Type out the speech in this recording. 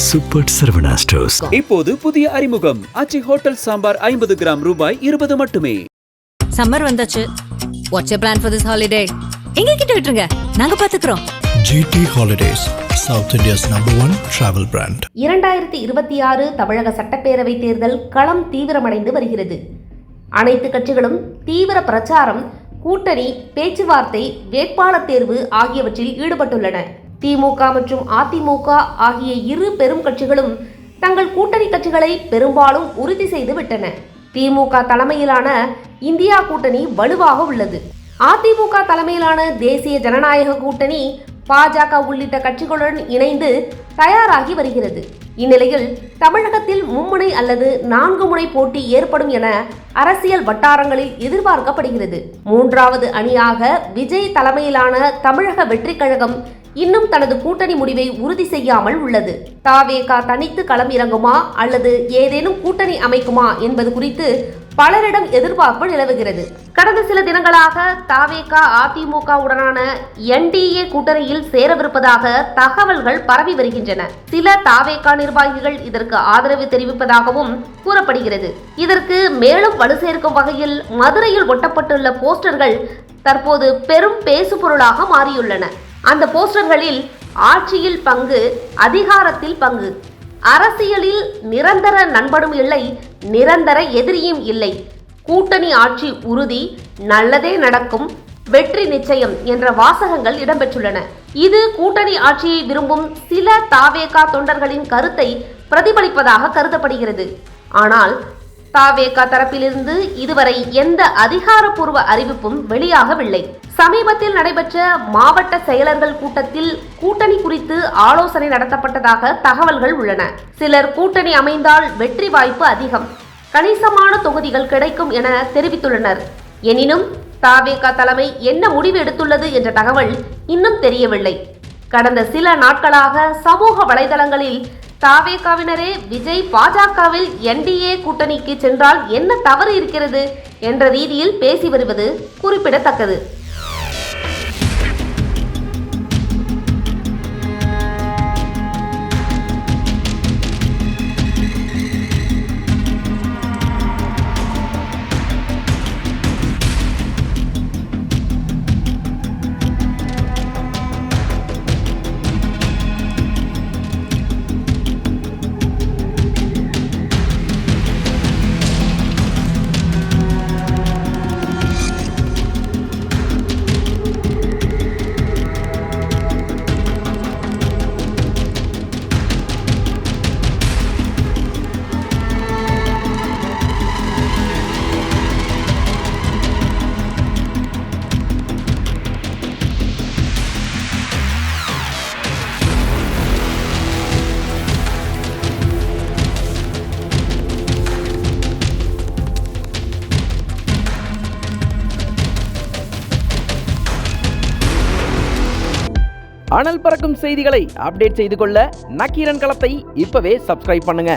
Super Saravana stores. இப்போது புதிய அறிமுகம் ஆச்சி ஹோட்டல் சாம்பார் 50 கிராம் ரூபாய் 20 மட்டுமே. சம்மர் வந்தாச்சு. What's your plan for this holiday? எங்க கிட்ட விட்டுருங்க, நாங்க பாத்துக்கிறோம். GT Holidays, South India's #1 travel brand. 2026 தமிழக சட்டப்பேரவை தேர்தல் களம் தீவிரமடைந்து வருகிறது. அனைத்து கட்சிகளும் தீவிர பிரச்சாரம், கூட்டணி, பேச்சுவார்த்தை, வேட்பாளர் தேர்வு ஆகியவற்றில் ஈடுபட்டுள்ளன. திமுக மற்றும் அதிமுக ஆகிய இரு பெரும் கட்சிகளும் தங்கள் கூட்டணி கட்சிகளை பெரும்பாலும் உறுதி செய்து விட்டன. திமுக தலைமையிலான இந்தியா கூட்டணி வலுவாக உள்ளது. அதிமுக தலைமையிலான தேசிய ஜனநாயக கூட்டணி பாஜக உள்ளிட்ட கட்சிகளுடன் இணைந்து தயாராகி வருகிறது. இந்நிலையில் தமிழகத்தில் மும்முனை அல்லது 4 முனை போட்டி ஏற்படும் என அரசியல் வட்டாரங்களில் எதிர்பார்க்கப்படுகிறது. மூன்றாவது அணியாக விஜய் தலைமையிலான தமிழக வெற்றிக் கழகம் இன்னும் தனது கூட்டணி முடிவை உறுதி செய்யாமல் உள்ளது. தவேக தனித்து களம் இறங்குமா அல்லது ஏதேனும் கூட்டணி அமைக்குமா என்பது குறித்து பலரிடம் எதிர்பார்ப்பு நிலவுகிறது. கடந்த சில தினங்களாக தவேக அதிமுக உடனான NDA கூட்டணியில் சேரவிருப்பதாக தகவல்கள் பரவி வருகின்றன. சில தவேக நிர்வாகிகள் இதற்கு ஆதரவு தெரிவிப்பதாகவும் கூறப்படுகிறது. இதற்கு மேலும் வலு சேர்க்கும் வகையில் மதுரையில் ஒட்டப்பட்டுள்ள போஸ்டர்கள் தற்போது பெரும் பேசுபொருளாக மாறியுள்ளன. அந்த போஸ்டர்களில் ஆட்சியில் பங்கு, அதிகாரத்தில் பங்கு, அரசியலில் நிரந்தர நண்பனும் இல்லை, நிரந்தர எதிரியும் இல்லை, கூட்டணி ஆட்சி உறுதி, நல்லதே நடக்கும், வெற்றி நிச்சயம் என்ற வாசகங்கள் இடம்பெற்றுள்ளன. இது கூட்டணி ஆட்சியை விரும்பும் சில தவேக தொண்டர்களின் கருத்தை பிரதிபலிப்பதாக கருதப்படுகிறது. ஆனால் தவேக தரப்பிலிருந்து இதுவரை எந்த அதிகாரப்பூர்வ அறிவிப்பும் வெளியாகவில்லை. சமீபத்தில் நடைபெற்ற மாவட்ட செயலர்கள் கூட்டத்தில் கூட்டணி குறித்து ஆலோசனை நடத்தப்பட்டதாக தகவல்கள் உள்ளன. சிலர் கூட்டணி அமைந்தால் வெற்றி வாய்ப்பு அதிகம், கணிசமான தொகுதிகள் கிடைக்கும் என தெரிவித்துள்ளனர். எனினும் தவேக தலைமை என்ன முடிவு எடுத்துள்ளது என்ற தகவல் இன்னும் தெரியவில்லை. கடந்த சில நாட்களாக சமூக வலைதளங்களில் தவேகவினரே விஜய் பாஜகவில் NDA கூட்டணிக்கு சென்றால் என்ன தவறு இருக்கிறது என்ற ரீதியில் பேசி வருவது குறிப்பிடத்தக்கது. அனல் பறக்கும் செய்திகளை அப்டேட் செய்து கொள்ள நக்கீரன் களத்தை இப்பவே சப்ஸ்கிரைப் பண்ணுங்க.